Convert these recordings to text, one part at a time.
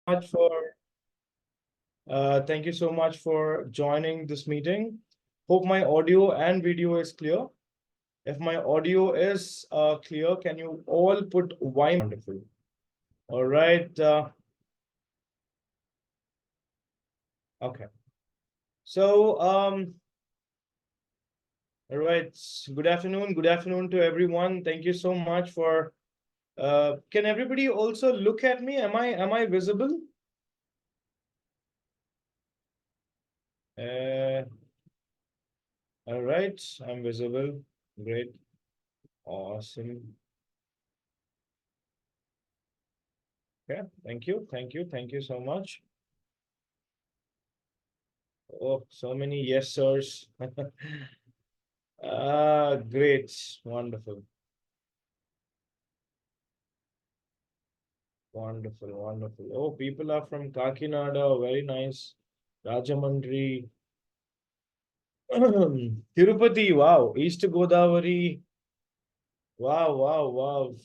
Much for thank you so much for joining this meeting. Hope my audio and video is clear. If my audio is clear, can you all put Y? Wonderful. All right. Okay. So all right. Good afternoon. Good afternoon to everyone. Thank you so much for can everybody also look at me? Am I visible? All right, I'm visible. Great. Awesome. Okay, thank you. Thank you. Thank you so much. Oh, so many yes, sirs. Great. Wonderful. Wonderful. Wonderful. Oh, people are from Kakinada. Very nice. Rajamundry. Tirupati. Wow. East Godavari. Wow. Wow. Wow.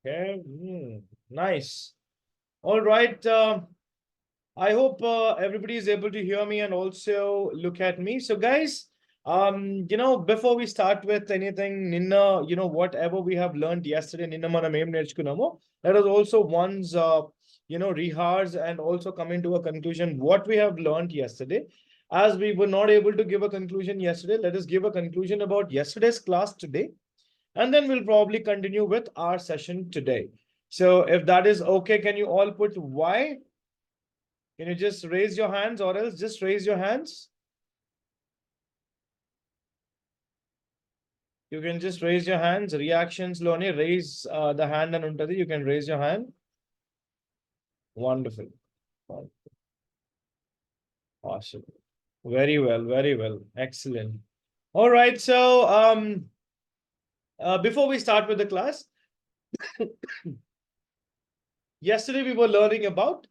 Okay. Nice. All right. I hope everybody is able to hear me and also look at me. So, guys, before we start with anything, Ninna, whatever we have learned yesterday, Ninna manam em nerchukunnamo, let us also once, rehearse and also come into a conclusion what we have learned yesterday. As we were not able to give a conclusion yesterday, let us give a conclusion about yesterday's class today, and then we'll probably continue with our session today. So, if that is okay, can you all put Y? Can you just raise your hands, or else just raise your hands? You can just raise your hands. Reactions lone raise the hand and untadi. You can raise your hand. Wonderful. Awesome. Very well. Very well. Excellent. All right. So before we start with the class, yesterday we were learning about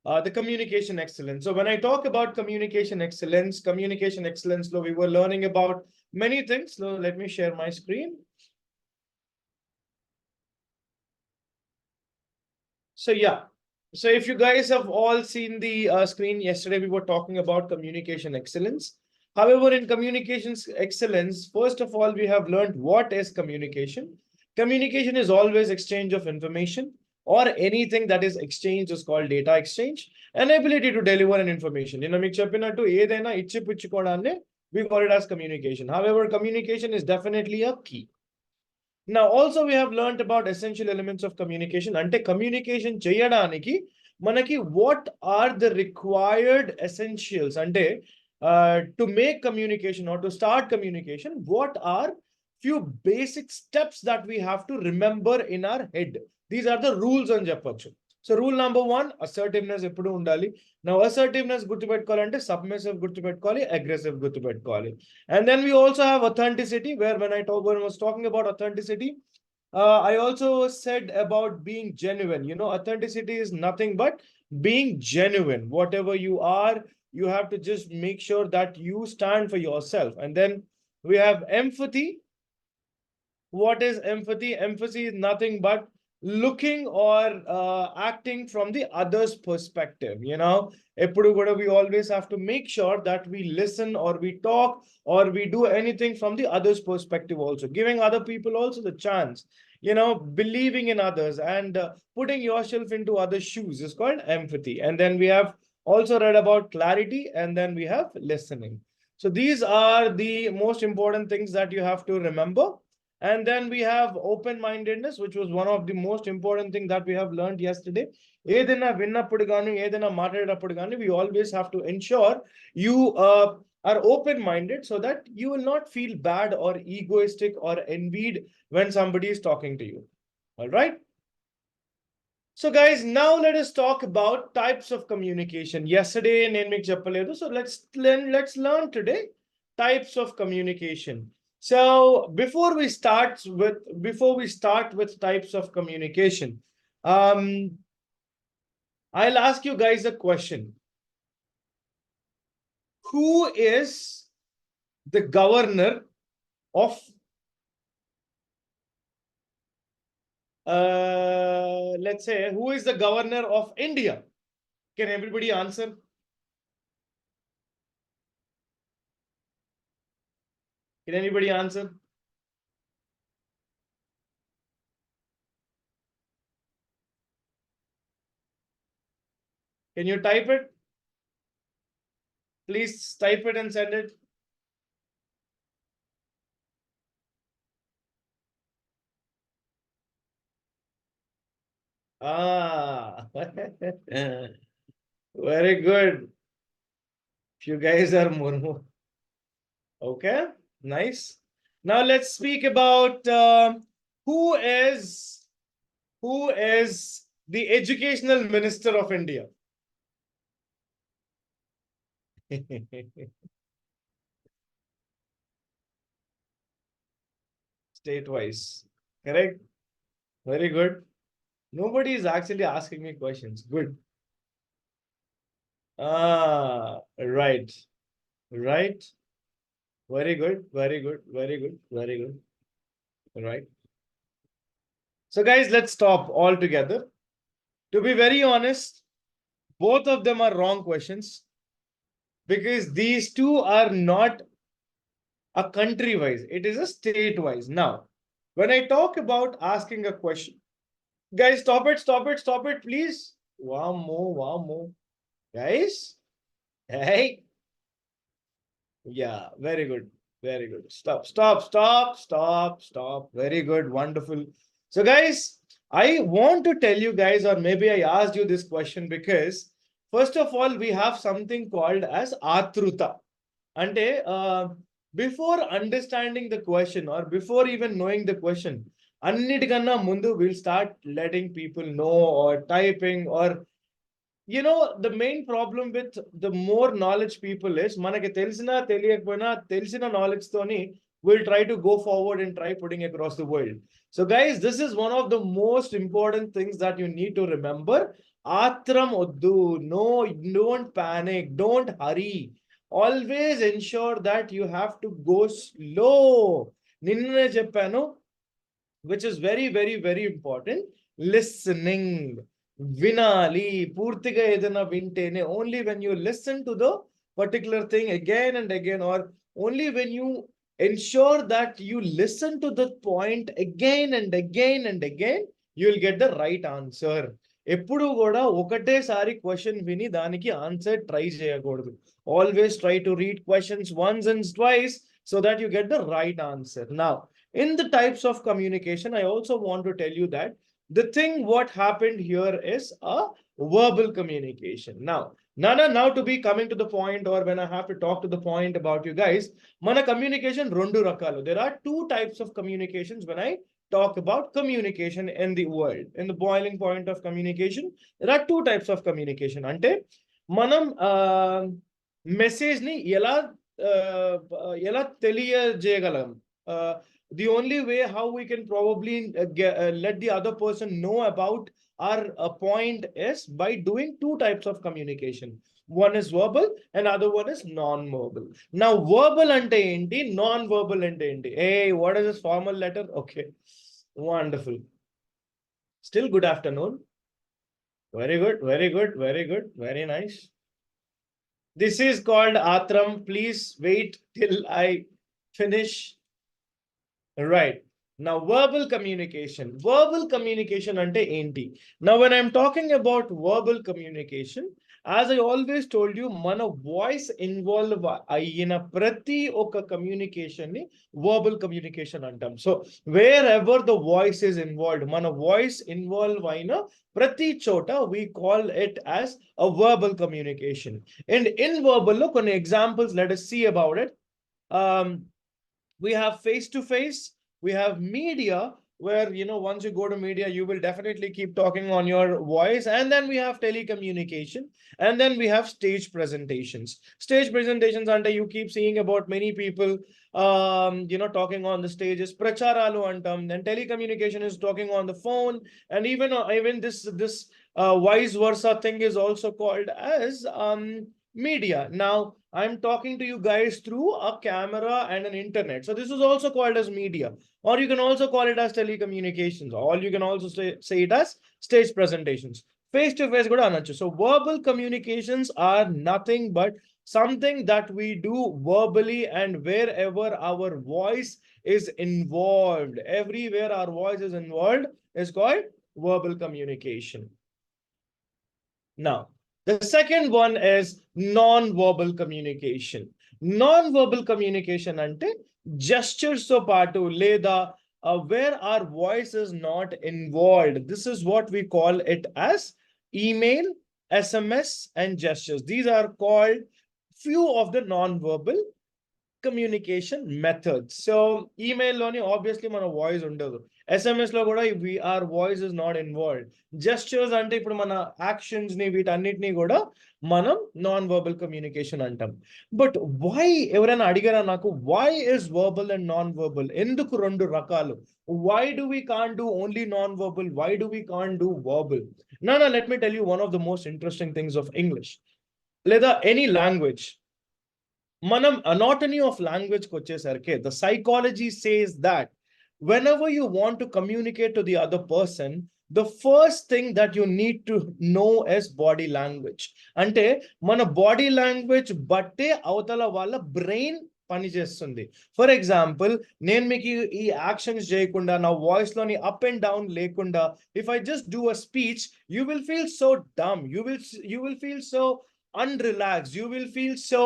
the communication excellence. So when I talk about communication excellence, we were learning about many things. So let me share my screen. So yeah, so if you guys have all seen the screen yesterday, we were talking about communication excellence. However, in communications excellence, first of all, we have learned what is communication. Communication is always exchange of information, or anything that is exchanged is called data exchange, and ability to deliver an information. మీకు చెప్పినట్టు ఏదైనా ఇచ్చి పుచ్చుకోవడాన్ని we call it as communication. However, communication is definitely a key. Now, also we have learned about essential elements of communication. Ante communication cheyadaniki manaki what are the required essentials? Ante to make communication or to start communication, what are few basic steps that we have to remember in our head? These are the rules అని చెప్పొచ్చు. So rule number 1, assertiveness ఎప్పుడు ఉండాలి. Now assertiveness గుర్తుపెట్టుకోవాలంటే submissive గుర్తుపెట్టుకోవాలి, aggressive గుర్తుపెట్టుకోవాలి. And then we also have authenticity, where when I was talking about authenticity, I also said about being genuine. Authenticity is nothing but being genuine. Whatever you are, you have to just make sure that you stand for yourself. And then we have empathy. What is empathy? Empathy is nothing but looking or acting from the other's perspective. We always have to make sure that we listen, or we talk, or we do anything from the other's perspective, also giving other people also the chance, believing in others, and putting yourself into other shoes is called empathy. And then we have also read about clarity, and then we have listening. So these are the most important things that you have to remember. And then we have open-mindedness, which was one of the most important things that we have learned yesterday. ఏదైనా విన్నప్పుడు గాని, ఏదైనా మాట్లాడేటప్పుడు గాని, we always have to ensure you are open-minded, so that you will not feel bad or egoistic or envied when somebody is talking to you. All right. So guys, now let us talk about types of communication. Yesterday నేను మీకు చెప్పలేదు. So let's learn today types of communication. So before we start with types of communication, I'll ask you guys a question. Who is the governor of let's say, who is the governor of India? Can everybody answer? Can anybody answer? Can you type it? Please type it and send it. Ah, very good. You guys are Murmu. Okay, nice. Now let's speak about who is the educational minister of India. State-wise, correct? Very good. Nobody is actually asking me questions. Good. Ah, right, right. Very good, very good, very good, very good. Right. So, guys, let's stop all together. To be very honest, both of them are wrong questions because these two are not a country wise, it is a state wise. Now, when I talk about asking a question, guys, stop it, stop it, stop it, please. One more, guys. Hey, yeah, very good, very good. Stop, stop, stop, stop, stop. Very good, wonderful. So, guys, I want to tell you guys, or maybe I asked you this question because, first of all, we have something called as Atruta. Ante, before understanding the question or before even knowing the question, అన్నిటికన్నా ముందు we'll start letting people know or typing or the main problem with the more knowledge people is మనకి తెలిసినా తెలియకపోయినా తెలిసిన knowledge తోని we'll try to go forward and try putting across the world. So guys, this is one of the most important things that you need to remember. Atram oddu, no, don't panic, don't hurry. Always ensure that you have to go slow. నిన్నే చెప్పాను, which is very, very, very important. Listening. Vinali. Purtiga edana vintene. Only when you listen to the particular thing again and again, or only when you ensure that you listen to the point again and again and again, you will get the right answer. ఎప్పుడు కూడా ఒకటేసారి question విని దానికి answer try చేయకూడదు. Always try to read questions once and twice so that you get the right answer. Now, in the types of communication, I also want to tell you that the thing what happened here is a verbal communication. Now, Nana, now to be coming to the point, or when I have to talk to the point about you guys, mana communication rendu rakalu. There are two types of communications when I talk about communication in the world. In the boiling point of communication, there are two types of communication. Ante, manam message ni ela ఎలా తెలియజేయగలం. The only way how we can probably let the other person know about our point is by doing two types of communication. One is verbal and other one is non-verbal. Now, verbal ante enti, non-verbal ante enti. Hey, what is this formal letter? Okay, wonderful. Still good afternoon. Very good, very good, very good, very nice. This is called Atram. Please wait till I finish. Right. Now, verbal communication. Verbal communication ante enti. Now, when I'm talking about verbal communication, as I always told you, mana voice involve ayina prati oka communication ni verbal communication antam. So, wherever the voice is involved, mana voice involve ayina prati chota, we call it as a verbal communication. And in verbal, look on examples, let us see about it. We have face-to-face, we have media, where once you go to media, you will definitely keep talking on your voice, and then we have telecommunication, and then we have stage presentations. Stage presentations under you keep seeing about many people talking on the stages, pracharalu antam. Then telecommunication is talking on the phone, and even this vice versa thing is also called as media. Now, I'm talking to you guys through a camera and an internet. So this is also called as media, or you can also call it as telecommunications, or you can also say it as stage presentations. Face-to-face kuda anachu. So verbal communications are nothing but something that we do verbally, and wherever our voice is involved, everywhere our voice is involved is called verbal communication. Now, the second one is non-verbal communication. Non-verbal communication ante gestures తో పాటు లేదా where our voice is not involved. This is what we call it as email, SMS, and gestures. These are called few of the non-verbal communication methods. So email loni obviously mana voice undadu. SMS lo kuda our voice is not involved. Gestures ante ippudu mana actions ni వీటన్నిటిని కూడా మనం non verbal communication అంటాం. But why ఎవరైనా అడిగారా నాకు, why is verbal and non verbal? ఎందుకు రెండు రకాలు? Why do we can't do only non verbal? Why do we can't do verbal? No, let me tell you one of the most interesting things of English లేదా any language. Manam anatomy of language kochesarke, the psychology says that whenever you want to communicate to the other person, the first thing that you need to know is body language. Ante mana body language batte avtala valla brain pani chestundi. For example, నేను మీకు ఈ actions చేయకుండా నా voice లోని up and down లేకుండా if I just do a speech, you will feel so dumb, you will feel so unrelaxed, you will feel so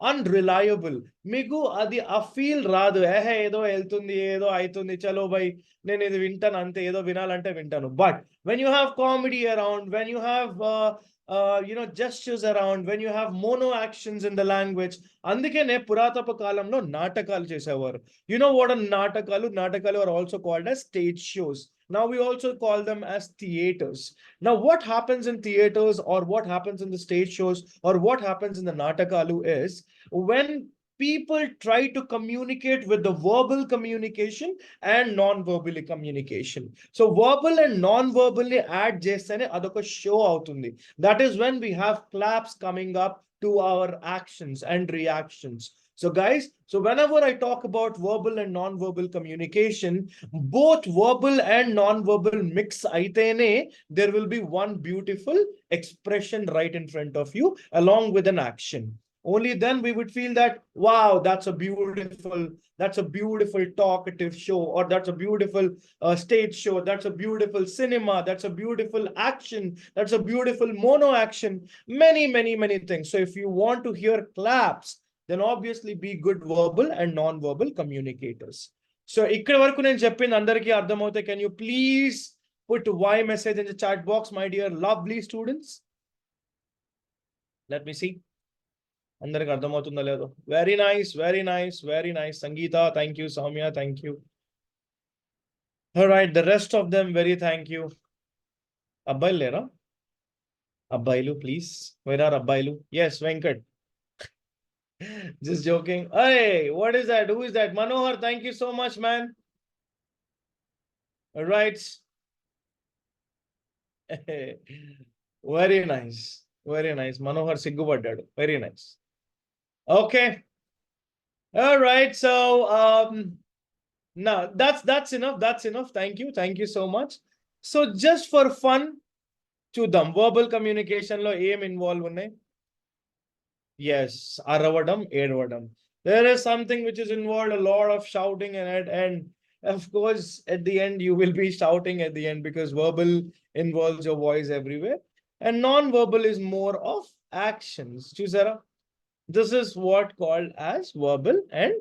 unreliable. మీకు అది ఆ ఫీల్ రాదు. ఏదో వెళ్తుంది, ఏదో అవుతుంది, చలో బై నేను ఇది వింటాను అంతే, ఏదో వినాలంటే వింటాను. But when you have comedy around, when you have gestures around, when you have mono actions in the language, అందుకనే పురాతన కాలంలో నాటకాలు చేసేవారు. You know what are నాటకాలు are also called as stage shows. Now we also call them as theaters. Now what happens in theaters, or what happens in the stage shows, or what happens in the natakalu is when people try to communicate with the verbal communication and non-verbally communication. So verbal and non-verbally add chestane adoka show avutundi. That is when we have claps coming up to our actions and reactions. So guys, so whenever I talk about verbal and non-verbal communication, both verbal and non-verbal mix aitene, there will be one beautiful expression right in front of you along with an action. Only then we would feel that, wow, that's a beautiful talkative show, or that's a beautiful stage show, that's a beautiful cinema, that's a beautiful action, that's a beautiful mono action, many things. So if you want to hear claps, then obviously be good verbal and non-verbal communicators. So ikkada varaku nenu cheppindi andariki ardhamavute. Can you please put Y message in the chat box, my dear lovely students? Let me see. అందరికి అర్థమవుతుందో లేదో. Very nice Sangeetha, thank you. Soumya, thank you. Right, the rest of them very thank you. అబ్బాయిలు లేరా? అబ్బాయిలు please, where are అబ్బాయిలు? Yes, Venkat. Just joking. Hey, what is that? Who is that? Manohar, thank you so much, man. Right. Very nice. Manohar సిగ్గుపడ్డాడు. Very nice. Okay. All right. So now that's enough. Thank you so much. So just for fun, చూద్దాం verbal communication లో ఏం involve ఉన్నాయి. Yes, అరవడం, ఏడవడం. There is something which is involved, a lot of shouting in it, and of course at the end you will be shouting at the end because verbal involves your voice everywhere, and non-verbal is more of actions. Chusara, this is what called as verbal and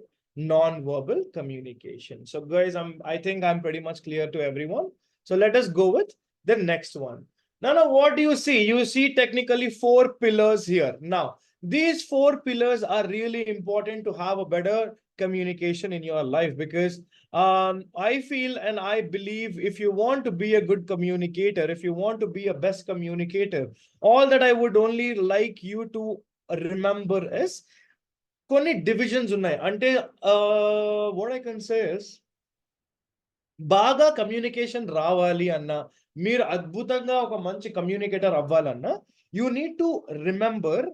non-verbal communication. So guys, I think I'm pretty much clear to everyone. So let us go with the next one. Now what do you see? You see technically 4 pillars here. Now these 4 pillars are really important to have a better communication in your life, because I feel and I believe if you want to be a good communicator, if you want to be a best communicator, all that I would only like you to remember is కొన్ని divisions ఉన్నాయి. అంటే what I can say is, బాగా communication రావాలి అన్నా, మీరు అద్భుతంగా ఒక మంచి కమ్యూనికేటర్ అవ్వాలన్నా, you need to remember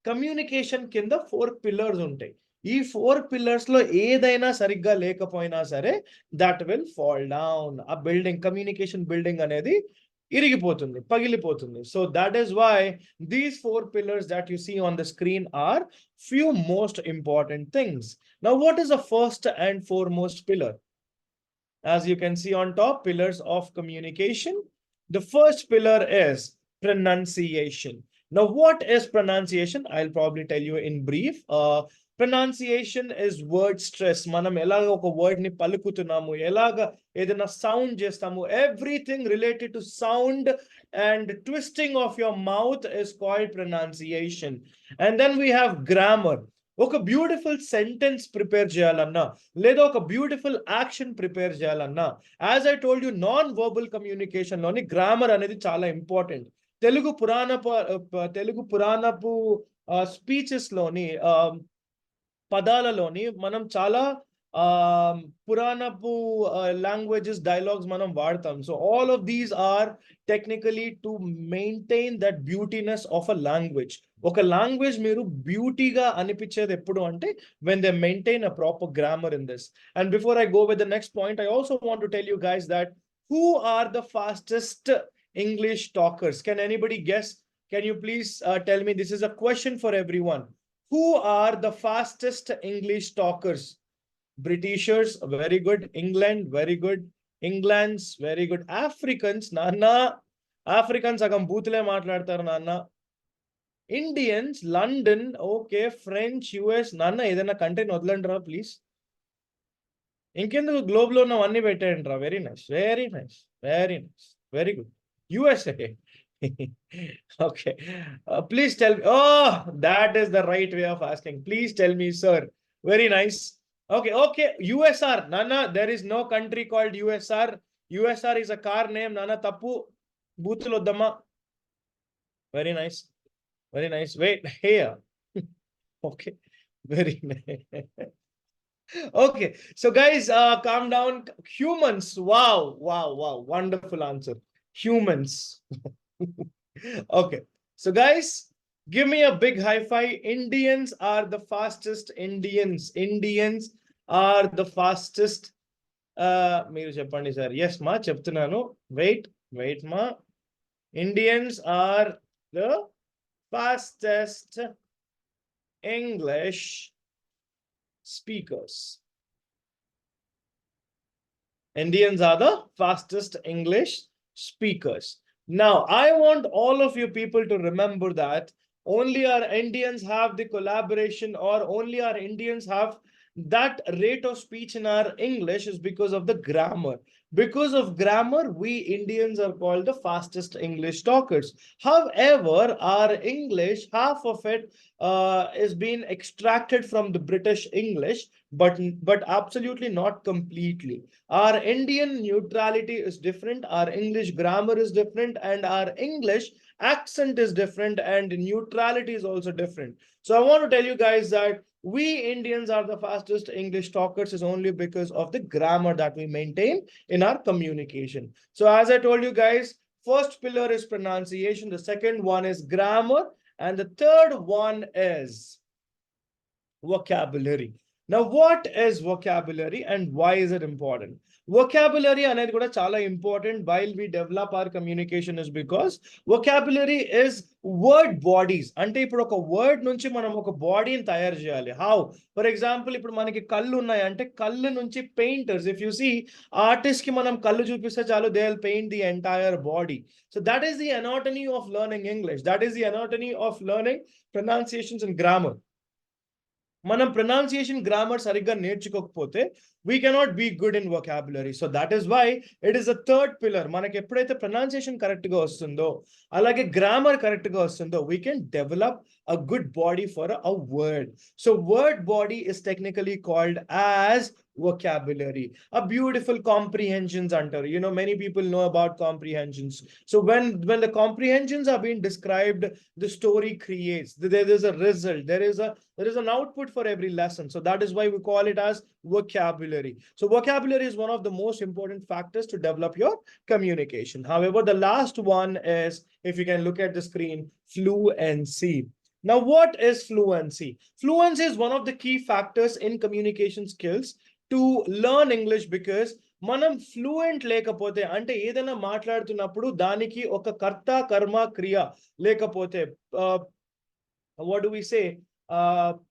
communication కింద 4 పిల్లర్స్ ఉంటాయి. ఈ 4 పిల్లర్స్ లో ఏదైనా సరిగ్గా లేకపోయినా సరే దట్ విల్ ఫాల్ డౌన్. ఆ బిల్డింగ్, కమ్యూనికేషన్ బిల్డింగ్ అనేది ఇరిగిపోతుంది, పగిలిపోతుంది. So that is why these 4 pillars that you see on the screen are few most important things. Now what is the first and foremost pillar? As you can see on top, pillars of communication. The first pillar is pronunciation. Now what is pronunciation? I'll probably tell you in brief. Pronunciation is word stress. మనం ఎలాగ ఒక word ని పలుకుతున్నాము, ఎలాగ ఏదైనా sound చేస్తాము, everything related to sound and twisting of your mouth is called pronunciation. And then we have grammar. ఒక beautiful sentence prepare చేయాలన్నా, లేదా ఒక బ్యూటిఫుల్ యాక్షన్ ప్రిపేర్ చేయాలన్నా, as I told you, non verbal communication లోని grammar అనేది చాలా important. Telugu పురాణపు speeches లోని పదాలలోని మనం చాలా పురాణపు లాంగ్వేజెస్, డైలాగ్స్ మనం వాడతాం. So all of these are technically to maintain that beautiness of a language. ఒక లాంగ్వేజ్ మీరు బ్యూటీగా అనిపించేది ఎప్పుడు అంటే when they maintain a proper grammar in this. And before I go with the next point, I also want to tell you guys that who are the fastest English talkers? Can anybody guess? Can you please tell me? This is a question for everyone. Who are the fastest English talkers? Britishers, very good. England, very good. England's, very good. Africans, nana. Africans agam bootle maatladtaru nana. Indians, London, okay. French, US, nana. Edana content వదలండిరా please. ఇంకెందుకు globe లో ఉన్నవన్నీ పెట్టేయండిరా. Very nice, very nice, very nice, very good. USA. Okay. Please tell me. Oh, that is the right way of asking. Please tell me, sir. Very nice. Okay, okay. USR. Nana, there is no country called USR. USR is a car name. Nana, tappu. Boothlo damma. Very nice. Very nice. Wait, here. Okay. Very nice. Okay. So guys, calm down. Humans. Wow, wow, wow. Wonderful answer. Humans. Okay. So guys, give me a big high five. Indians are the fastest. Indians are the fastest. Meeru cheppandi sir. Yes ma, cheptunanu. Wait ma. Indians are the fastest English speakers. Indians are the fastest English speakers. Now, I want all of you people to remember that only our Indians have the collaboration, or only our Indians have that rate of speech in our English is because of the grammar. Because of grammar, we Indians are called the fastest English talkers. However, our English, half of it is being extracted from the British English, but absolutely not completely. Our Indian neutrality is different, our English grammar is different, and our English accent is different, and neutrality is also different. So I want to tell you guys that we Indians are the fastest English talkers is only because of the grammar that we maintain in our communication. So as I told you guys, first pillar is pronunciation, the second one is grammar, and the third one is vocabulary. Now, what is vocabulary and why is it important? Vocabulary అనేది కూడా చాలా important while we develop our communication is because vocabulary is word bodies. అంటే ఇప్పుడు ఒక word నుంచి మనం ఒక బాడీని తయారు చేయాలి. How? For example, ఇప్పుడు మనకి కళ్ళు ఉన్నాయి అంటే కళ్ళు నుంచి painters, if you see artist కి మనం కళ్ళు చూపిస్తే చాలు, they will paint the entire body. So that is the anatomy of learning English. That is the anatomy of learning pronunciations and grammar. మనం pronunciation grammar సరిగ్గా నేర్చుకోకపోతే we cannot be good in vocabulary. So that is why it is a third pillar. మనకి ఎప్పుడైతే pronunciation correct గా వస్తుందో, అలాగే grammar correct గా వస్తుందో, we can develop a good body for a word. So word body is technically called as vocabulary. A beautiful comprehensions antaru. You know, many people know about comprehensions. So when the comprehensions are being described, the story creates. There is a result. There is an output for every lesson. So that is why we call it as vocabulary. So vocabulary is one of the most important factors to develop your communication. However, the last one is, if you can look at the screen, fluency. Now, what is fluency? Fluency is one of the key factors in communication skills to learn English because మనం fluent లేకపోతే అంటే ఏదైనా మాట్లాడుతున్నప్పుడు దానికి ఒక కర్త కర్మ క్రియ లేకపోతే what do we say,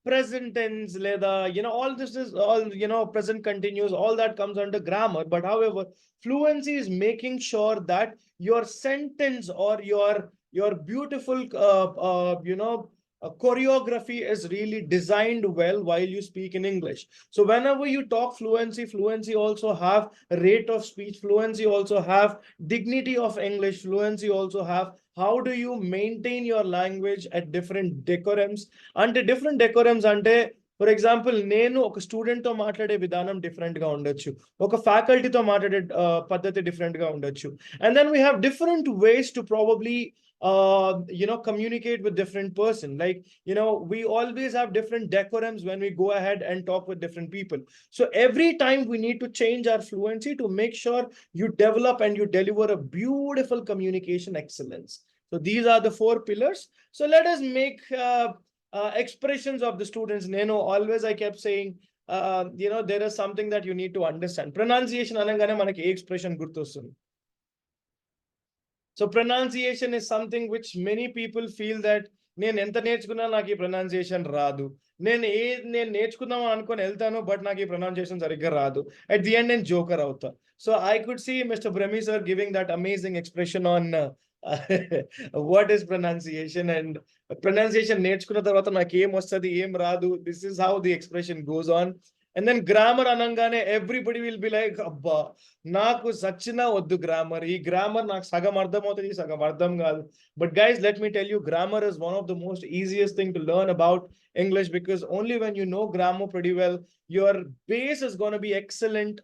present tense లేదా all this is all present continuous, all that comes under grammar. But however, fluency is making sure that your sentence or your beautiful choreography is really designed well while you speak in English. So whenever you talk fluency also have rate of speech, fluency also have dignity of English, fluency also have how do you maintain your language at different decorums. Ante different decorums ante, for example, నేను ఒక student తో మాట్లాడే విధానం different గా ఉండొచ్చు, ఒక ఫ్యాకల్టీతో మాట్లాడే పద్ధతి డిఫరెంట్ గా ఉండొచ్చు. And then we have different ways to probably communicate with different person. Like, we always have different decorums when we go ahead and talk with different people. So every time we need to change our fluency to make sure you develop and you deliver a beautiful communication excellence. So these are the 4 pillars. So let us make expressions of the students. Neno, always I kept saying, there is something that you need to understand. Pronunciation anangane manaki expression gurtostundi. So pronunciation is something which many people feel that నేను ఎంత నేర్చుకున్నా నాకు ఈ pronunciation రాదు, నేను నేర్చుకుందాం అనుకొని వెళ్తాను బట్ నాకు ఈ ప్రొనౌన్సియేషన్ సరిగ్గా రాదు, అట్ ది ఎండ్ నేను జోకర్ అవుతా. So I could see mister Brahmi sir giving that amazing expression on what is pronunciation. And pronunciation నేర్చుకున్న తర్వాత నాకు ఏం వస్తుంది ఏం రాదు, this is how the expression goes on. And then grammar anangane everybody will be like, abba naku sachina oddu grammar, ee grammar నాకు సగం అర్థం అవుతుంది సగం అర్థం కాదు. But guys, let me tell you, grammar is one of the most easiest thing to learn about English, because only when you know grammar pretty well, your base is going to be excellent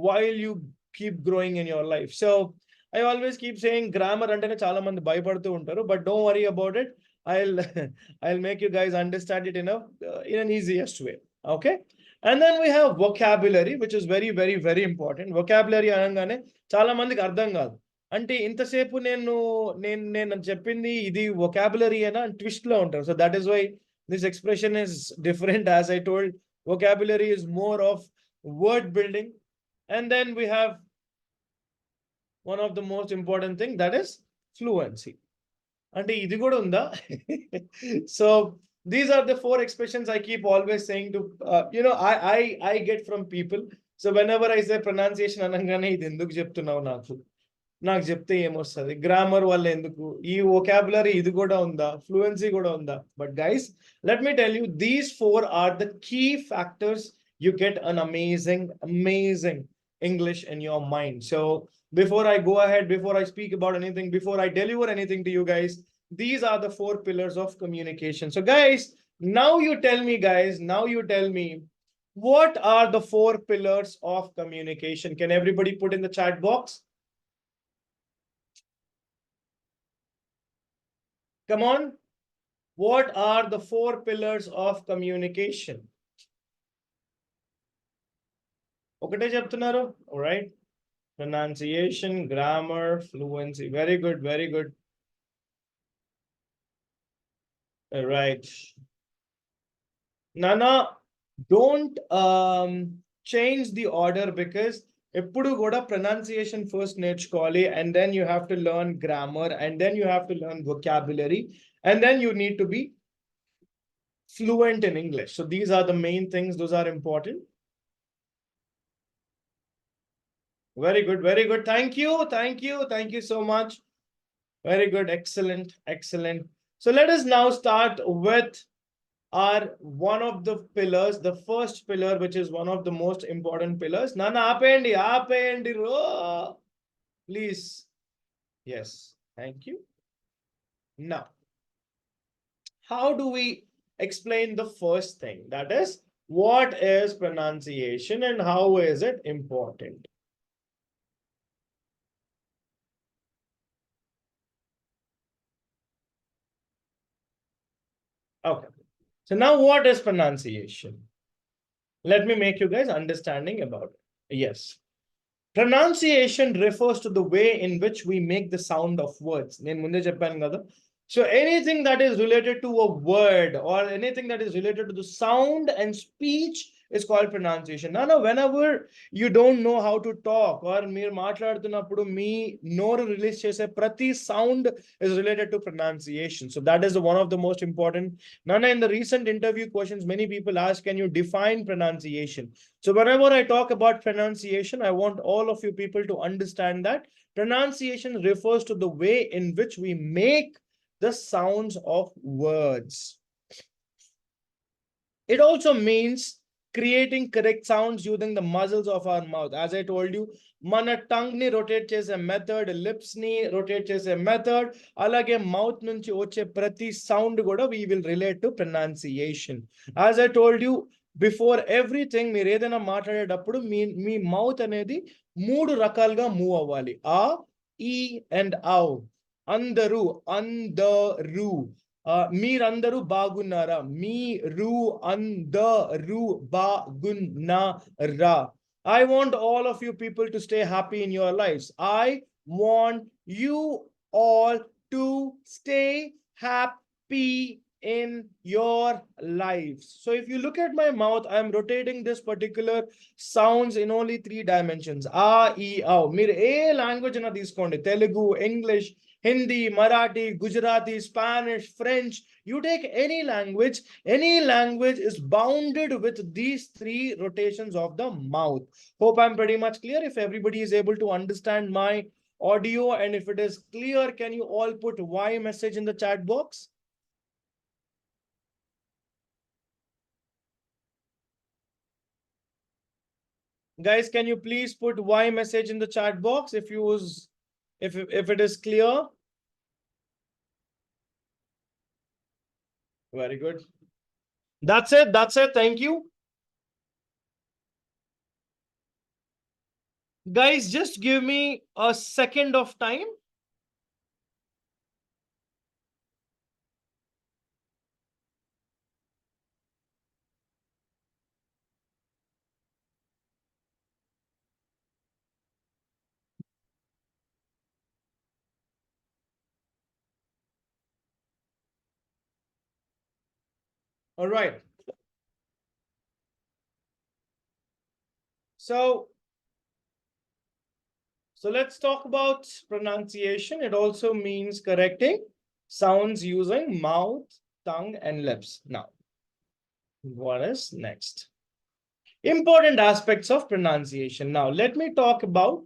while you keep growing in your life. So I always keep saying grammar antene chaala mandi bhayapadtu untaru, but don't worry about it. I'll make you guys understand it in an easiest way. Okay. And then we have vocabulary, which is very, very, very important. Vocabulary అనగానే చాలా మందికి అర్థం కాదు. అంటే ఇంతసేపు నేను చెప్పింది ఇది vocabulary అయినా ట్విస్ట్ లో ఉంటారు. So that is why this expression is different. As I told, vocabulary is more of word building. And then we have one of the most important thing, that is fluency. అంటే ఇది కూడా ఉందా? So these are the 4 expressions I keep always saying to, I get from people. So whenever I say pronunciation anangane idi enduku cheptunnavu నాకు చెప్తే ఏమొస్తుంది, grammar వల్ల ఎందుకు, ఈ vocabulary ఇది కూడా ఉందా, fluency కూడా ఉందా. But guys, let me tell you, these 4 are the key factors you get an amazing English in your mind. So before I go ahead, before I speak about anything, before I deliver anything to you guys, these are the 4 pillars of communication. So guys, now you tell me, what are the 4 pillars of communication? Can everybody put in the chat box? Come on. What are the 4 pillars of communication? ఒకటే చెప్తున్నారు. All right. Pronunciation, grammar, fluency. Very good, very good. All right. Nana, don't change the order, because ఎప్పుడు కూడా pronunciation first నేర్చుకోవాలి, and then you have to learn grammar, and then you have to learn vocabulary, and then you need to be fluent in English. So these are the main things, those are important. Very good, very good. Thank you so much. Very good, excellent. So let us now start with are one of the pillars, the first pillar, which is one of the most important pillars. Nana, apendi ro. Please. Yes, thank you. Now, how do we explain the first thing? That is, what is pronunciation and how is it important? Okay. So now, what is pronunciation? Let me make you guys understanding about it. Yes. Pronunciation refers to the way in which we make the sound of words. నేను ముందే చెప్పాను కదా, So anything that is related to a word or anything that is related to the sound and speech is called pronunciation. Now, whenever you don't know how to talk or మీరు మాట్లాడుతున్నప్పుడు మీ నోరు release చేసే ప్రతి sound is related to pronunciation. So that is one of the most important. Nana, in the recent interview questions, many people ask, can you define pronunciation? So whenever I talk about pronunciation, I want all of you people to understand that pronunciation refers to the way in which we make the sounds of words. It also means creating correct sounds using the muscles of our mouth. As I told you, mana tongue ni rotate chese method, lips ni rotate chese method, alage mouth nunchi oche prati sound kuda we will relate to pronunciation. As I told you, before everything మీరు ఏదైనా మాట్లాడేటప్పుడు మీ mouth అనేది 3 రకాలుగా move అవ్వాలి. ఆ, ఈ and ఔ. అందరూ, అందరూ. మీరందరూ బాగున్నారా? మీరు అందరూ బాగున్నారా? I want all of you people to stay happy in your lives. I want you all to stay happy in your lives. So if you look at my mouth, I'm rotating this particular sounds in only 3 dimensions. A, E, O. Meer a language na తీసుకోండి. Telugu, English, Hindi, Marathi, Gujarati, Spanish, French. You take any language is bounded with these 3 rotations of the mouth. Hope I'm pretty much clear. If everybody is able to understand my audio and if it is clear, can you all put Y message in the chat box? Guys, can you please put Y message in the chat box if it is clear? Very good. That's it. Thank you. Guys, just give me a second of time. All right. So let's talk about pronunciation. It also means correcting sounds using mouth, tongue, and lips. Now, what is next? Important aspects of pronunciation. Now, let me talk about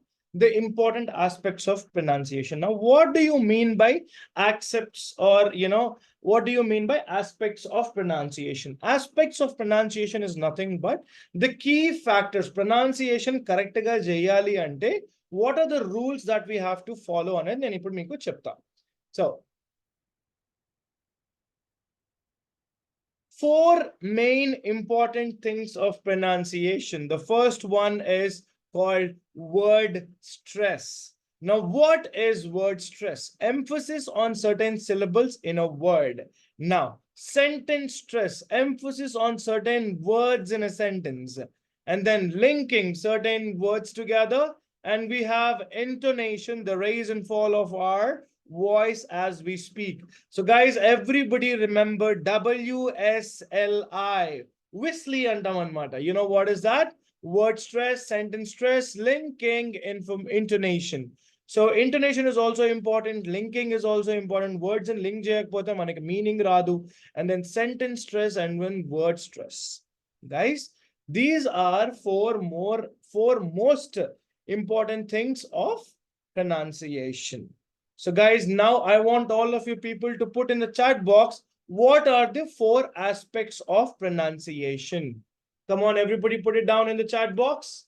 the important aspects of pronunciation. Now, what do you mean by accepts or, what do you mean by aspects of pronunciation? Aspects of pronunciation is nothing but the key factors. Pronunciation correct ga cheyali ante what are the rules that we have to follow on it? Nenu ippudu meeku chepta. So, 4 main important things of pronunciation. The first one is called word stress. Now, what is word stress? Emphasis on certain syllables in a word. Now, sentence stress, emphasis on certain words in a sentence. And then linking certain words together. And we have intonation, the rise and fall of our voice as we speak. So guys, everybody remember WSLI. Whistly antam anamata. You know what is that? Word stress, sentence stress, linking, intonation. So intonation is also important. Linking is also important. Words and link cheyakapothe manaki meaning radu. And then sentence stress and when word stress. Guys, these are 4 most important things of pronunciation. So guys, now I want all of you people to put in the chat box, what are the 4 aspects of pronunciation? Come on, everybody put it down in the chat box.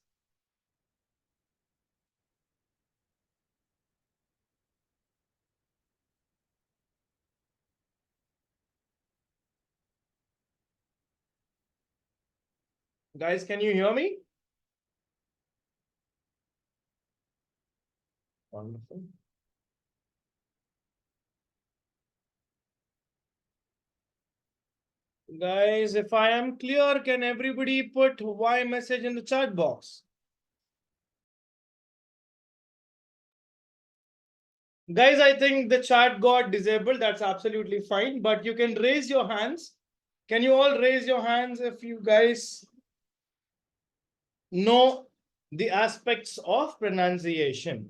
Guys, can you hear me? Wonderful. Guys, if I am clear, can everybody put Y message in the chat box? Guys, I think the chat got disabled. That's absolutely fine, but you can raise your hands. Can you all raise your hands if you guys know the aspects of pronunciation?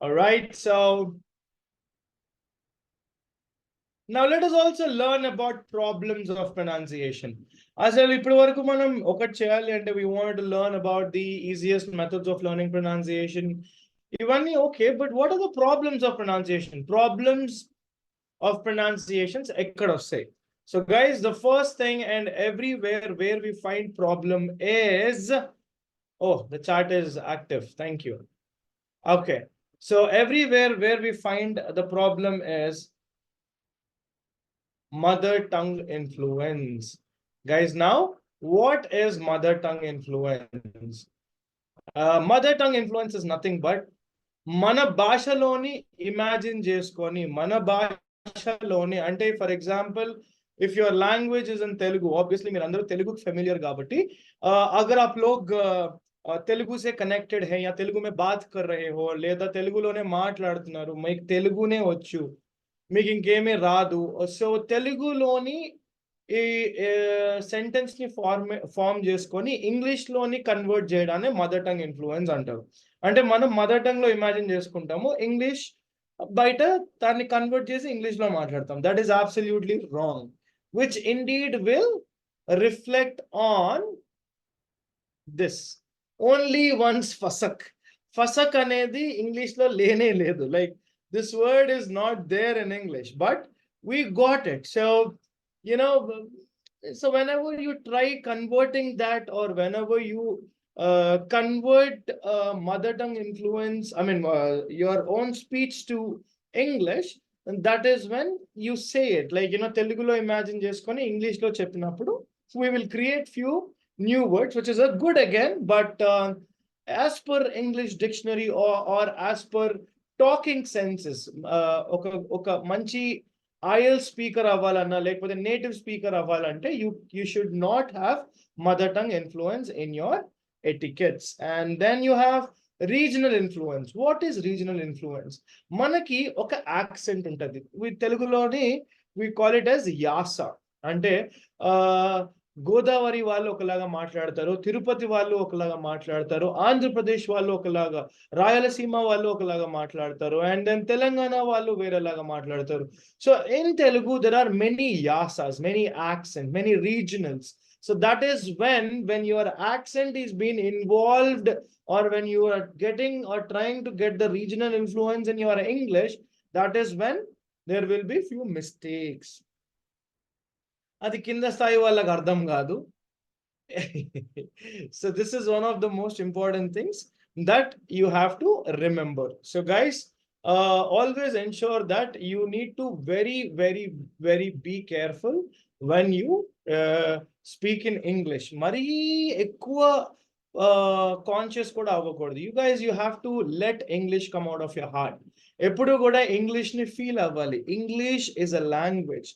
All right, so now let us also learn about problems of pronunciation. అసలు ఇప్పటి వరకు మనం ఒకటి చేయాలి అంటే we wanted to learn about the easiest methods of learning pronunciation. ఇవన్నీ okay, but what are the problems of pronunciation? Problems of pronunciations ఎక్కడ వస్తాయి? So guys, the first thing and everywhere where we find problem is, oh, the chat is active. Thank you. Okay. So everywhere where we find the problem is mother tongue influence. Guys, now what is mother tongue influence? Mother tongue influence is nothing but మన భాషలోని imagine చేసుకొని మన భాషలోని అంటే for example if your language is in Telugu, obviously మీరు అందరూ తెలుగుకి familiar కాబట్టి అగర్ आप लोग తెలుగు से కనెక్టెడ్ है या తెలుగు में बात कर रहे हो లేదా తెలుగులోనే మాట్లాడుతున్నారు మీకు తెలుగునే వచ్చు మీకు ఇంకేమీ రాదు సో తెలుగులోని ఈ సెంటెన్స్ ని ఫార్మ్ చేసుకొని ఇంగ్లీష్ లోని కన్వర్ట్ చేయడాన్ని మదర్ టంగ్ ఇన్ఫ్లుయెన్స్ అంటారు అంటే మనం మదర్ టంగ్ లో ఇమాజిన్ చేసుకుంటాము ఇంగ్లీష్ బయట దాన్ని కన్వర్ట్ చేసి ఇంగ్లీష్ లో మాట్లాడతాం that is absolutely wrong which indeed will reflect on this only once ఫసక్ అనేది ఇంగ్లీష్ లో లేనే లేదు like this word is not there in English but we got it so you know so whenever you try converting that or whenever you convert mother tongue influence your own speech to English and that is when you say it like Telugulo imagine cheskoni English lo cheppinappudu we will create few new words which is a good again but as per English dictionary or as per talking senses oka manchi IELTS speaker అవ్వాలన్నా లేకపోతే native speaker అవ్వాలంటే you should not have mother tongue influence in your etiquettes and then you have regional influence. What is regional influence? మనకి ఒక accent ఉంటది తెలుగులోని we call it as యాస అంటే గోదావరి వాళ్ళు ఒకలాగా మాట్లాడతారు తిరుపతి వాళ్ళు ఒకలాగా మాట్లాడతారు ఆంధ్రప్రదేశ్ వాళ్ళు ఒకలాగా రాయలసీమ వాళ్ళు ఒకలాగా మాట్లాడతారు అండ్ దెన్ తెలంగాణ వాళ్ళు వేరేలాగా మాట్లాడతారు so in Telugu there are many yasas many accents many regionals so that is when your accent is being involved or when you are getting or trying to get the regional influence in your English that is when there will be few mistakes అది కింద స్థాయి వాళ్ళకి అర్థం కాదు so this is one of the most important things that you have to remember so guys always ensure that you need to very be careful when you speak in English mari ekkuva conscious కూడా అవ్వకూడదు you guys you have to let English come out of your heart ఎప్పుడు కూడా English ని feel అవ్వాలి English is a language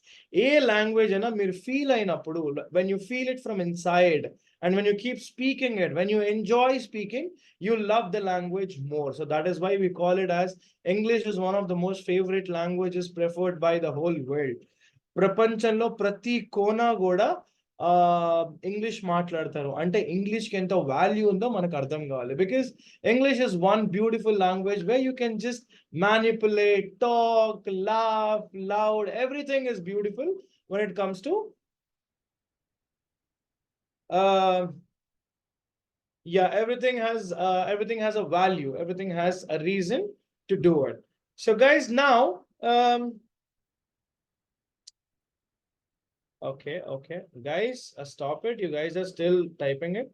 A language అయినా మీరు feel అయినప్పుడు when you feel it from inside and when you keep speaking it when you enjoy speaking you love the language more so that is why we call it as English is one of the most favorite languages preferred by the whole world ప్రపంచంలో ప్రతి కోనా కూడా English మాట్లాడతారు అంటే English కి ఎంత value ఉందో మనకు అర్థం కావాలి because English is one beautiful language where you can just manipulate talk laugh loud everything is beautiful when it comes to yeah everything has a value everything has a reason to do it so guys now okay guys stop it you guys are still typing it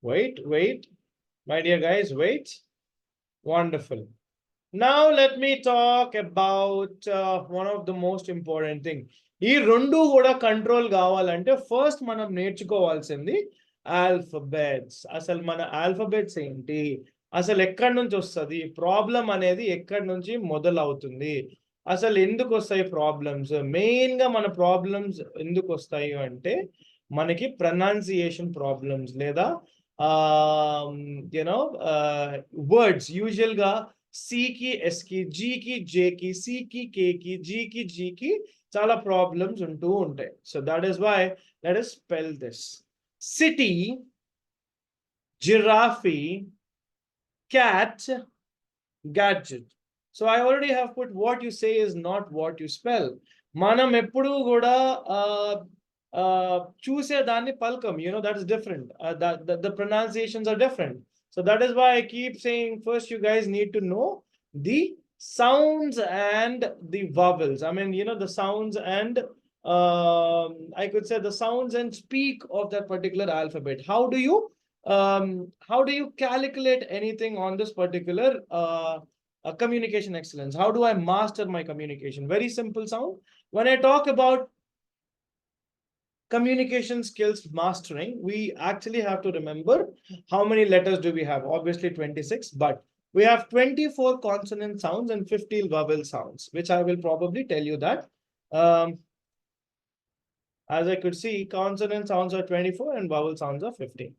wait my dear guys wait wonderful now let me talk about one of the most important thing ఈ రెండు కూడా control కావాలంటే first మనం నేర్చుకోవాల్సింది alphabets అసలు మన alphabets ఏంటి అసలు ఎక్కడి నుంచి వస్తుంది ప్రాబ్లం అనేది ఎక్కడి నుంచి మొదలవుతుంది అసలు ఎందుకు వస్తాయి ప్రాబ్లమ్స్? మెయిన్ గా మన ప్రాబ్లమ్స్ ఎందుకు వస్తాయి అంటే మనకి ప్రొనౌన్సియేషన్ ప్రాబ్లమ్స్ లేదా యూనో వర్డ్స్ యూజువల్ గా సి కి ఎస్ కి జి కి జే కి సి కి కే కి జి కి జి కి చాలా ప్రాబ్లమ్స్ ఉంటూ ఉంటాయి. So that is why let us spell this. City, giraffe, cat, gadget. So I already have put what you say is not what you spell. Manam eppudu kuda చూసేదాన్ని పలకం, that is different. The pronunciations are different. So that is why I keep saying first you guys need to know the sounds and the vowels. I mean, the sounds and I could say the sounds and speak of that particular alphabet. How do you calculate anything on this particular communication excellence? How do I master my communication? Very simple sound. When I talk about communication skills mastering, we actually have to remember how many letters do we have? Obviously 26, but we have 24 consonant sounds and 50 vowel sounds, which I will probably tell you that. As I could see, consonant sounds are 24 and vowel sounds are 15.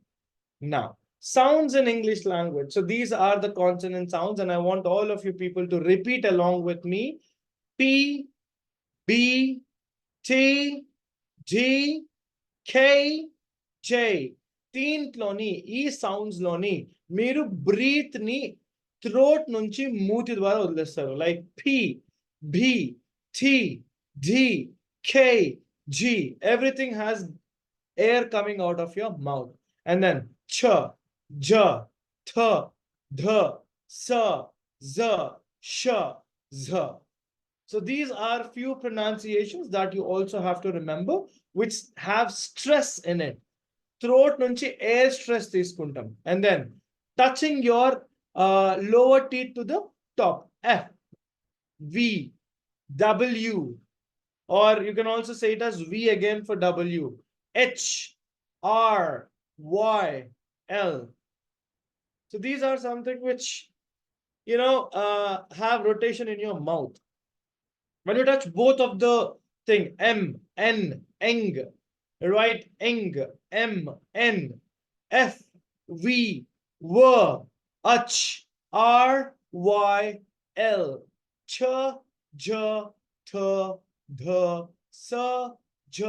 Now, sounds in English language. So these are the consonant sounds, and I want all of you people to repeat along with me. P, B, T, G, K, J. దీంట్లోని ఈ sounds లోని మీరు breath ని throat నుంచి మూతి ద్వారా వదిలేస్తారు. Like P, B, T, D, K, G. Everything has air coming out of your mouth. And then ch, j, th, dh, s, z, sh, z. So these are few pronunciations that you also have to remember, which have stress in it. Throat nunchi air stress తీసుకుంటాం. And then touching your lower teeth to the top. F, V, W, or you can also say it as V again for W. H, R, Y, L. So these are something which, have rotation in your mouth. When you touch both of the thing, M, N, eng, right? Eng, M, N, F, V, W, H, R, Y, L, Ch, J, Th, Dh, S, J,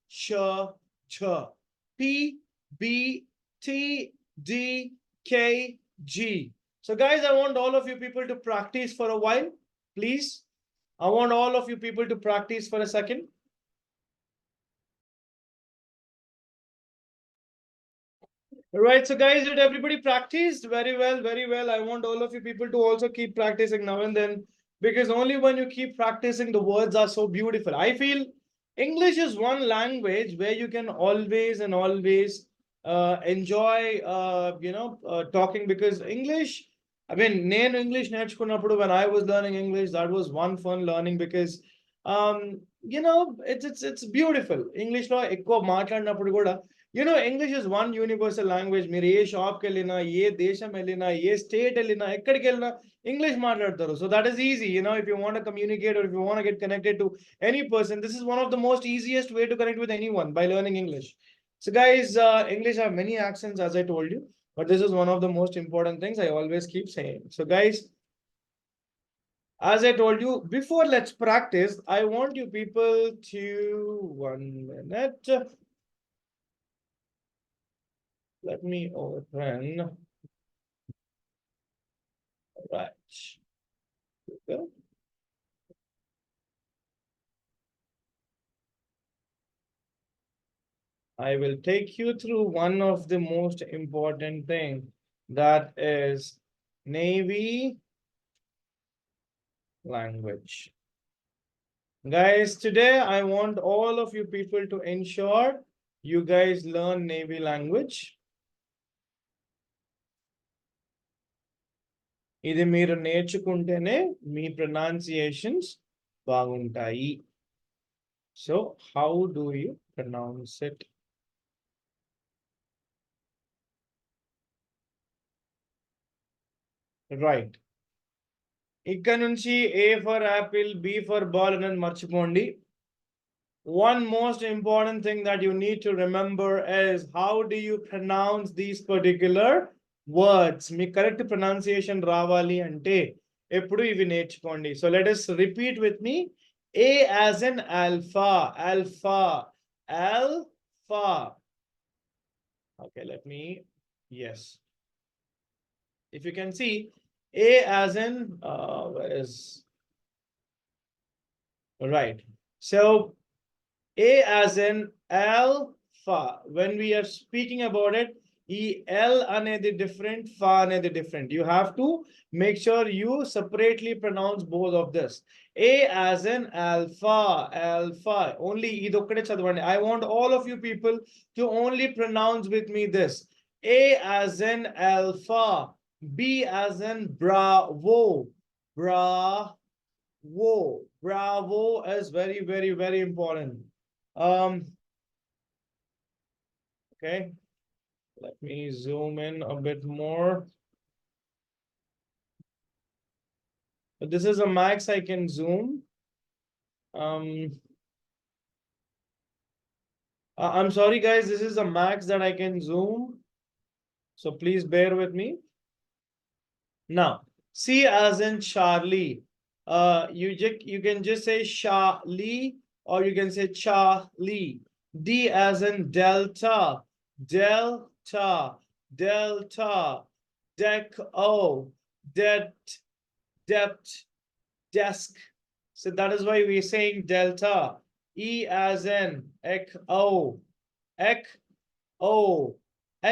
Sh, Ch, P, B, T, D, K, G. So guys, I want all of you people to practice for a while, please. I want all of you people to practice for a second. Right, so guys, did everybody practice? Very well, very well. I want all of you people to also keep practicing now and then, because only when you keep practicing, the words are so beautiful. I feel English is one language where you can always and always enjoy, talking, because English, I mean, English when I was learning English, that was one fun learning, because it's beautiful. English lo ekko maatladinappudu kuda, English is one universal language. మీరు ఏ షాప్కి వెళ్ళినా, ఏ దేశం వెళ్ళినా, ఏ state వెళ్ళినా, ఎక్కడికి వెళ్ళినా English మాట్లాడతారు. So that is easy, if you want to communicate or if you want to get connected to any person, this is one of the most easiest way to connect with anyone, by learning English. So guys, English have many accents, as I told you, but this is one of the most important things I always keep saying. So guys, as I told you before, let's practice. I want you people to 1 minute. Let me open. Right. Okay. I will take you through one of the most important thing, that is Navy language. Guys, today I want all of you people to ensure you guys learn Navy language. ఇది మీరు నేర్చుకుంటేనే మీ pronunciations బాగుంటాయి. So how do you pronounce it? Right. ఇక్కడ నుంచి A for apple, B for ball అని మర్చిపోండి. One most important thing that you need to remember is how do you pronounce these particular words. Me correct pronunciation రావాలి అంటే ఎప్పుడు ఇవి నేర్చుకోండి. So let us repeat with me. A as in alpha, alpha, alpha. Okay, let me, yes. If you can see, A as in, where is, right. So A as in alpha. When we are speaking about it, L anedi different, fa anedi different. You have to make sure you separately pronounce both of this. A as in alpha, alpha. Only idokkade chadavandi. I want all of you people to only pronounce with me this. A as in alpha. B as in bravo, bravo. Bravo is very, very, very important. Okay, let me zoom in a bit more. But this is a max I can zoom. I'm sorry guys, this is a max that I can zoom, so please bear with me. Now C as in Charlie. You can just say Charlie, or you can say Charlie. D as in Delta, Delta, Delta. Deck O, det, depth, desk. So that is why we're saying Delta. E as in echo, echo,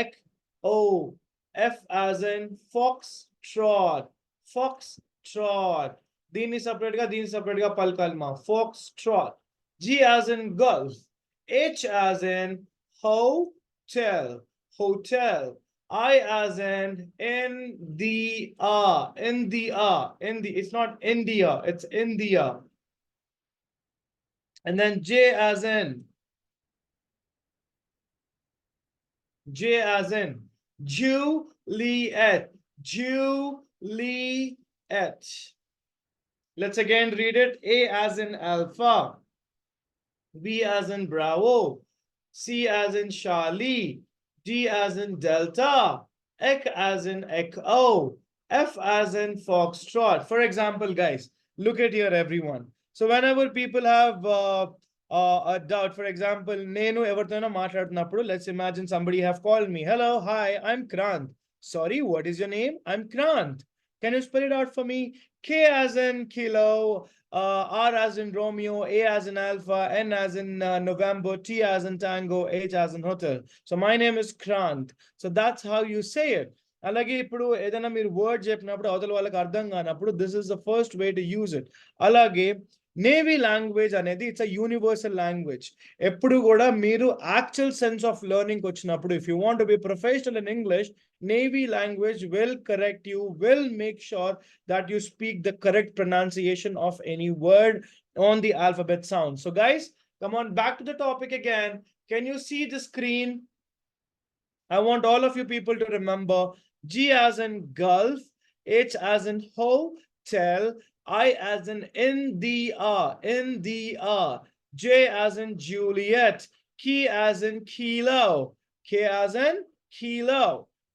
echo. F as in foxtrot, foxtrot. Dini separate ga palkalma, foxtrot. G as in golf. H as in hotel, hotel. I as in India, India, India. It's not India, it's India. And then J as in Juliet, Juliet. Let's again read it. A as in alpha, B as in bravo, C as in Charlie, D as in Delta, E as in echo, F as in foxtrot. For example, guys, look at here, everyone. So whenever people have a doubt, for example, nenu evartona maatladutunnappudu, let's imagine somebody have called me. Hello, hi, I'm Krant. Sorry, what is your name? I'm Krant. Can you spell it out for me? K as in kilo, R as in Romeo, A as in alpha, N as in November, T as in tango, H as in hotel. So my name is Krant. So that's how you say it. అలాగే ఇప్పుడు ఏదైనా మీరు word చెప్పినప్పుడు అవతల వాళ్ళకి అర్థం కానప్పుడు this is the first way to use it. అలాగే నేవీ లాంగ్వేజ్ అనేది ఇట్స్ అ యూనివర్సల్ లాంగ్వేజ్. ఎప్పుడు కూడా మీరు యాక్చువల్ సెన్స్ ఆఫ్ లెర్నింగ్ వచ్చినప్పుడు, if you want to be professional in English, Navy language will correct you, will make sure that you speak the correct pronunciation of any word on the alphabet sound. So guys, come on back to the topic again. Can you see the screen? I want all of you people to remember G as in golf, H as in hotel, I as in India, India, J as in Juliet, K as in kilo, K as in kilo,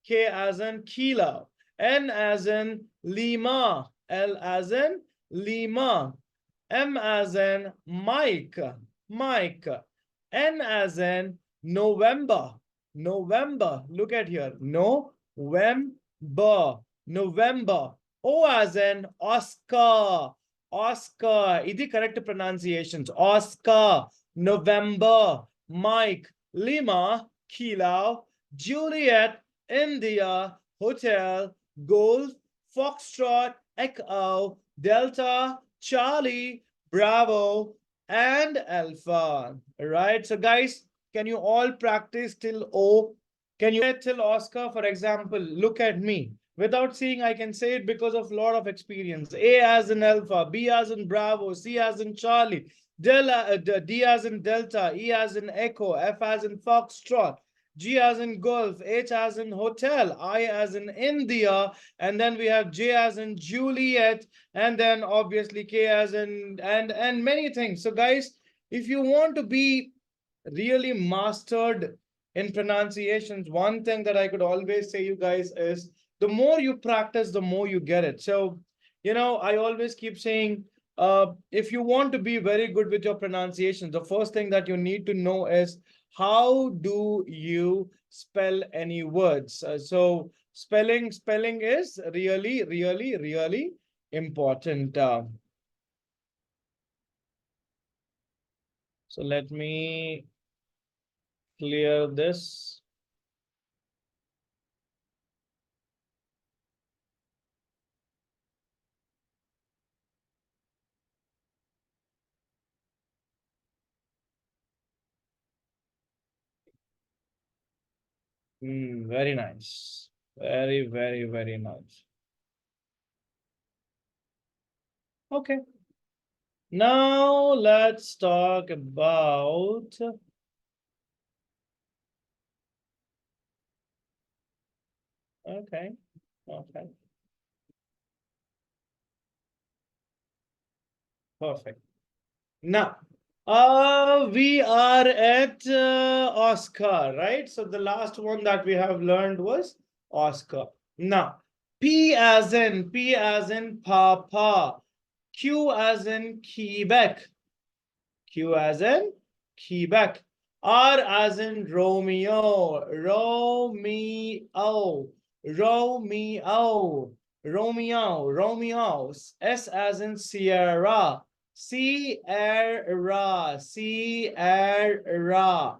K as in kilo, N as in Lima, L as in Lima, M as in Mike, Mike, N as in November, November. Look at here. November, November. O as in Oscar, Oscar. Idi correct pronunciations. Oscar, November, Mike, Lima, Kilo, Juliet, India, Hotel, Golf, Foxtrot, Echo, Delta, Charlie, Bravo, and Alpha. Right? So guys, can you all practice till O? Can you get till Oscar? For example, look at me. Without seeing, I can say it because of a lot of experience. A as in Alpha, B as in Bravo, C as in Charlie, D as in Delta, E as in Echo, F as in Foxtrot, G as in golf, H as in hotel, I as in India, and then we have J as in Juliet, and then obviously K as in and many things. So guys, if you want to be really mastered in pronunciations, one thing that I could always say you guys is the more you practice, the more you get it. So, I always keep saying, if you want to be very good with your pronunciation, the first thing that you need to know is how do you spell any words. So spelling is really, really, really important. So let me clear this. Very nice. Very, very, very nice. Okay. Now let's talk about. Okay. Okay. Perfect. Now, we are at Oscar, right? So the last one that we have learned was Oscar. Now, P as in Papa, Q as in Quebec, Q as in Quebec, R as in Romeo, Romeo, Romeo, Romeo, Romeo, S as in Sierra, Sierra, Sierra.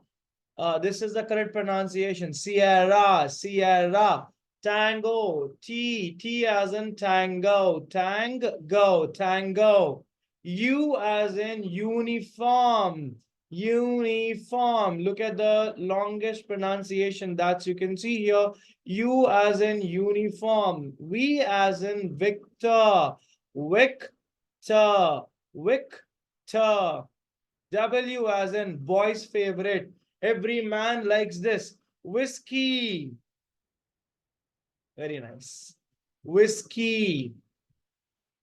This is the correct pronunciation. Sierra, Sierra. Tango, T as in tango, tango, tango. U as in uniform, uniform. Look at the longest pronunciation that you can see here. U as in uniform. V as in Victor, Victor, Victor. W as in boy's favorite. Every man likes this. Whiskey. Very nice. Whiskey.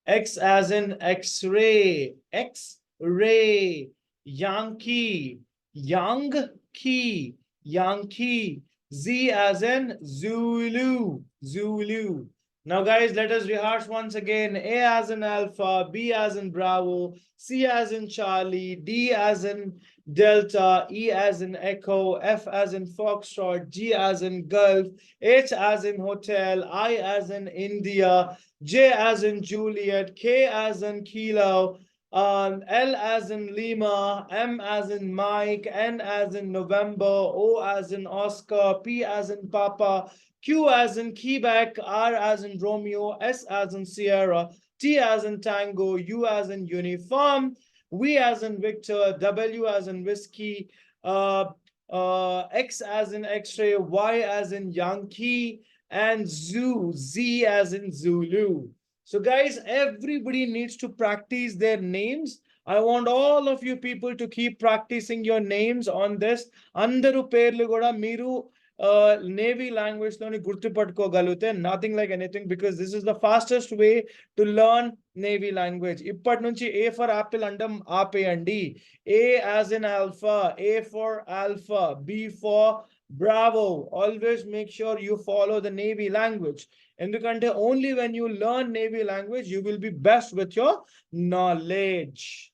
X as in X-ray. X-ray. Yankee. Young key. Yankee. Z as in Zulu. Zulu. Now, guys, let us rehearse once again. A as in Alpha, B as in Bravo, C as in Charlie, D as in Delta, E as in Echo, F as in Foxtrot, G as in Gulf, H as in Hotel, I as in India, J as in Juliet, K as in Kilo, L as in Lima, M as in Mike, N as in November, O as in Oscar, P as in Papa, Q as in Quebec, R as in Romeo, S as in Sierra, T as in Tango, U as in Uniform, V as in Victor, W as in Whiskey, X as in X-ray, Y as in Yankee, and Z as in Zulu. So guys, everybody needs to practice their names. I want all of you people to keep practicing your names on this. Andaru perlu kuda meeru Navy language loni gurtupattukogalute, nothing like anything, because this is the fastest way to learn Navy language. Ippati nunchi A for apple andam aapeyandi. A as in alpha, A for alpha, B for bravo. Always make sure you follow the Navy language. Endukante only when you learn Navy language, you will be best with your knowledge.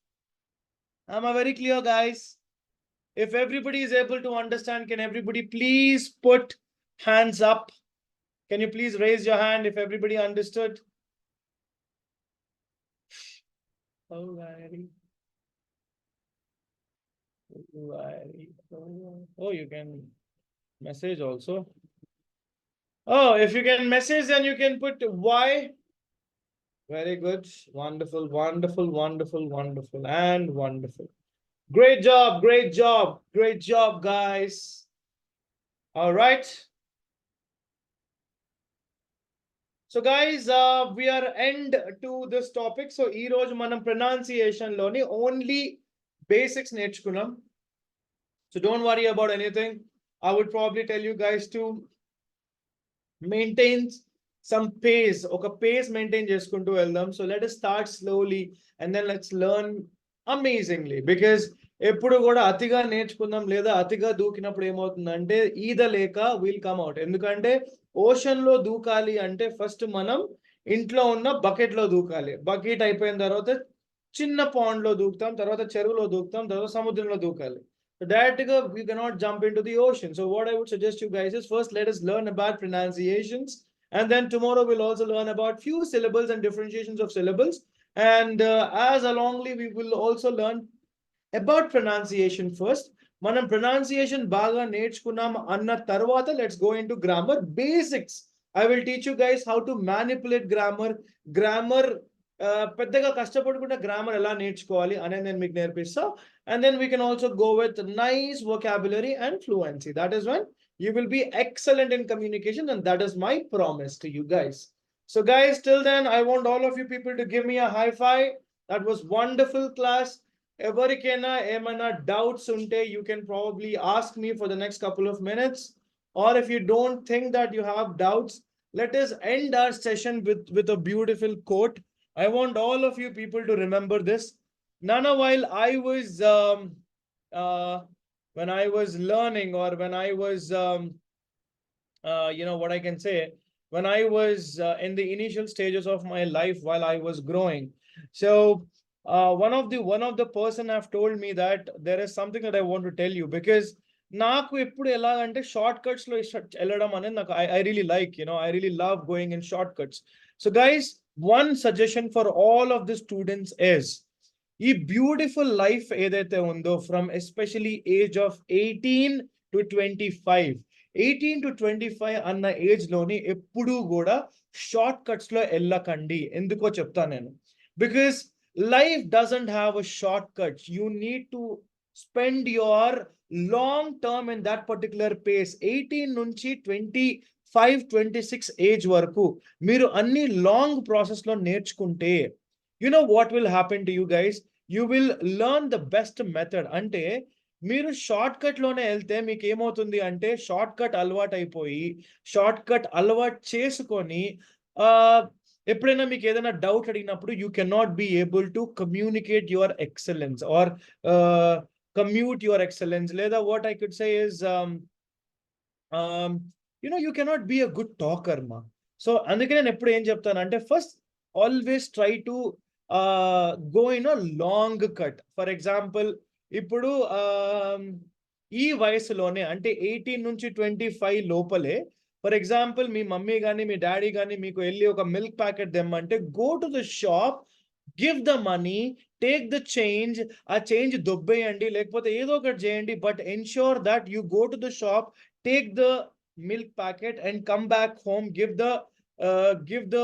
Am I very clear, guys? If everybody is able to understand, can everybody please put hands up? Can you please raise your hand if everybody understood? Alrighty. Oh, you can message also. Oh, if you can message, then you can put Y. Very good. Wonderful, wonderful, wonderful, wonderful, and wonderful. Great job, great job, great job, guys. All right. So guys, we are end to this topic. So ee roju manam pronunciation loni only basics నేర్చుకున్నాం. So don't worry about anything. I would probably tell you guys to maintain some pace, ఒక pace maintain చేసుకుంటూ వెళ్దాం. So let us start slowly and then let's learn amazingly, because ఎప్పుడు కూడా అతిగా నేర్చుకుందాం లేదా అతిగా దూకినప్పుడు ఏమవుతుందంటే ఈద లేక విల్ కమ్ అవుట్. ఎందుకంటే ఓషన్ లో దూకాలి అంటే ఫస్ట్ మనం ఇంట్లో ఉన్న బకెట్ లో దూకాలి. బకెట్ అయిపోయిన తర్వాత చిన్న పాండ్ లో దూకుతాం, తర్వాత చెరువులో దూకుతాం, తర్వాత సముద్రంలో దూకాలి. So that we cannot jump into the ocean. So what I would suggest you guys is first let us learn about pronunciations, and then tomorrow we'll also learn about few syllables and differentiations of syllables. And as alongly we will also learn about pronunciation first. Manam pronunciation baga నేర్చుకున్నాం అన్న తర్వాత let's go into grammar basics. I will teach you guys how to manipulate grammar పెద్దగా కష్టపడకుండా grammar ఎలా నేర్చుకోవాలి అనేది నేను మీకు నేర్పిస్తా. And then we can also go with nice vocabulary and fluency. That is when you will be excellent in communication, and that is my promise to you guys. So guys, till then I want all of you people to give me a high five. That was wonderful class. Everikena emana doubts unte you can probably ask me for the next couple of minutes, or if you don't think that you have doubts, let us end our session with a beautiful quote. I want all of you people to remember this. Nana, while I was when I was learning, or when I was what I can say, when I was in the initial stages of my life while I was growing. So one of the person have told me that there is something that I want to tell you, because నాకు ఎప్పుడు ఎలాగంటే short cuts లో వెళ్ళడం అనేది నాకు I really like, I really love going in shortcuts. So guys, one suggestion for all of the students is ఈ beautiful life ఏదైతే ఉందో from especially age of 18 to 25, 18 to 25 అన్న ఏజ్ లోని ఎప్పుడూ కూడా షార్ట్ కట్స్ లో వెళ్ళకండి. ఎందుకో చెప్తాను నేను. Because life doesn't have a short cuts. You need to spend your long term in that particular phase. 18 నుంచి 25, 26 ఏజ్ వరకు మీరు అన్ని లాంగ్ ప్రాసెస్ లో నేర్చుకుంటే, you know what will happen to you guys? You will learn the best method. అంటే మీరు short cut లోనే వెళ్తే మీకు ఏమవుతుంది అంటే షార్ట్ కట్ అలవాటు అయిపోయి షార్ట్ కట్ అలవాటు చేసుకొని ఎప్పుడైనా మీకు ఏదైనా డౌట్ అడిగినప్పుడు you can not be able to communicate your excellence or commute your excellence. లేదా what I could say is you cannot be a good talker మా. సో అందుకే నేను ఎప్పుడు ఏం చెప్తాను అంటే first always try to go in a long cut. For example, ఇప్పుడు ఈ వయసులోనే అంటే 18 నుంచి 25 లోపలే, ఫర్ ఎగ్జాంపుల్ మీ మమ్మీ కానీ మీ డాడీ కానీ మీకు వెళ్ళి ఒక మిల్క్ ప్యాకెట్ తెమ్మంటే go to the shop, give the money, take the change. ఆ చేంజ్ దొబ్బేయండి లేకపోతే ఏదో ఒకటి చేయండి, but ensure that you go to the shop, take the milk packet and come back home, give the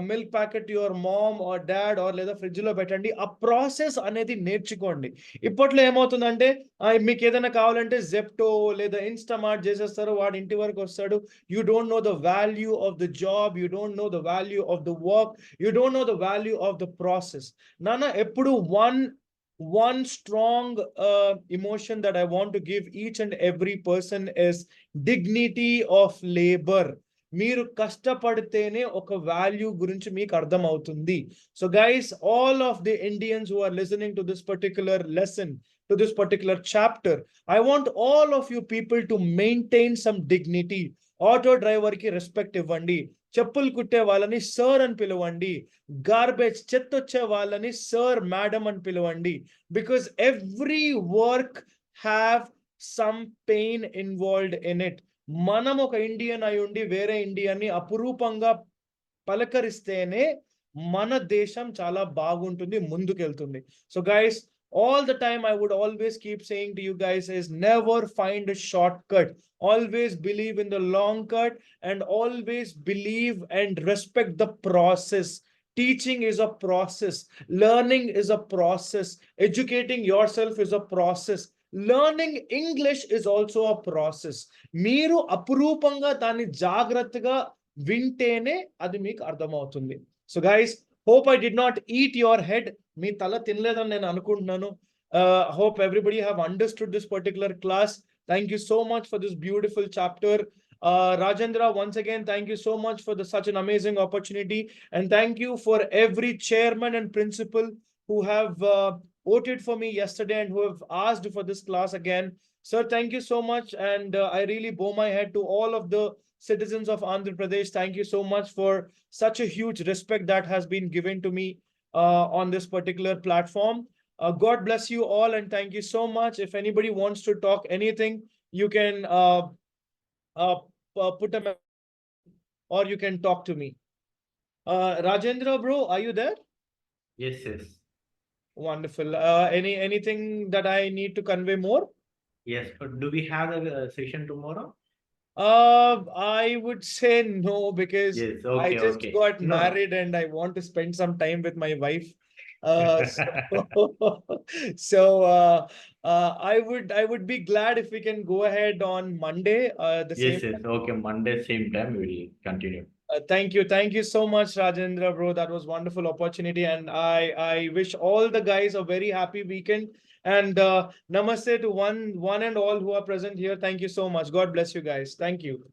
milk packet to your mom or dad, or లేదా fridge లో పెట్టండి. ఆ ప్రాసెస్ అనేది నేర్చుకోండి. ఇప్పట్లో ఏమవుతుందంటే మీకు ఏదైనా కావాలంటే జెప్టో లేదా ఇన్స్టామార్ట్ చేసేస్తారు, వాడు ఇంటి వరకు వస్తాడు. You don't know the value of the job, you don't know the value of the work, you don't know the value of the process. నాన్న ఎప్పుడు one strong emotion that I want to give each and every person is dignity of labor. మీరు కష్టపడితేనే ఒక value గురించి మీకు అర్థం అవుతుంది. So guys, all of the Indians who are listening to this particular lesson, to this particular chapter, I want all of you people to maintain some dignity. Auto driver కి respect ఇవ్వండి, చెప్పులు కుట్టే వాళ్ళని sir అని పిలవండి, garbage చెత్త వచ్చే వాళ్ళని సార్ మేడం అని పిలవండి. Because every work have some pain involved in it. మనం ఒక ఇండియన్ అయి ఉండి వేరే ఇండియన్ని అపురూపంగా పలకరిస్తేనే మన దేశం చాలా బాగుంటుంది, ముందుకెళ్తుంది. So guys, all the time I would always keep saying to you guys is never find a shortcut. Always believe in the long cut, and always believe and respect the process. Teaching is a process, learning is a process, educating yourself is a process. Learning English is also a process. మీరు అపురూపంగా దాన్ని జాగ్రత్తగా వింటేనే అది మీకు అర్థమవుతుంది. So guys, hope I did not eat your head. మీ తల తినలేదని నేను అనుకుంటున్నాను. Hope everybody have understood this particular class. Thank you so much for this beautiful chapter. Rajendra, once again, thank you so much for such an amazing opportunity. And thank you for every chairman and principal who have voted for me yesterday and who have asked for this class again. Sir, thank you so much. And I really bow my head to all of the citizens of Andhra Pradesh. Thank you so much for such a huge respect that has been given to me on this particular platform. God bless you all and thank you so much. If anybody wants to talk anything, you can uh, put a or you can talk to me. Rajendra, bro, are you there? Yes, yes. Wonderful. Anything that I need to convey more? Yes, but do we have a session tomorrow? I would say no because Yes, I okay, just okay. got No. married and I want to spend some time with my wife. So I would be glad if we can go ahead on Monday. The same. Yes, yes. Okay, Monday, same time, we will continue. Thank you so much, Rajendra, bro. That was wonderful opportunity, and I wish all the guys a very happy weekend. And namaste to one and all who are present here. Thank you so much. God bless you guys. Thank you.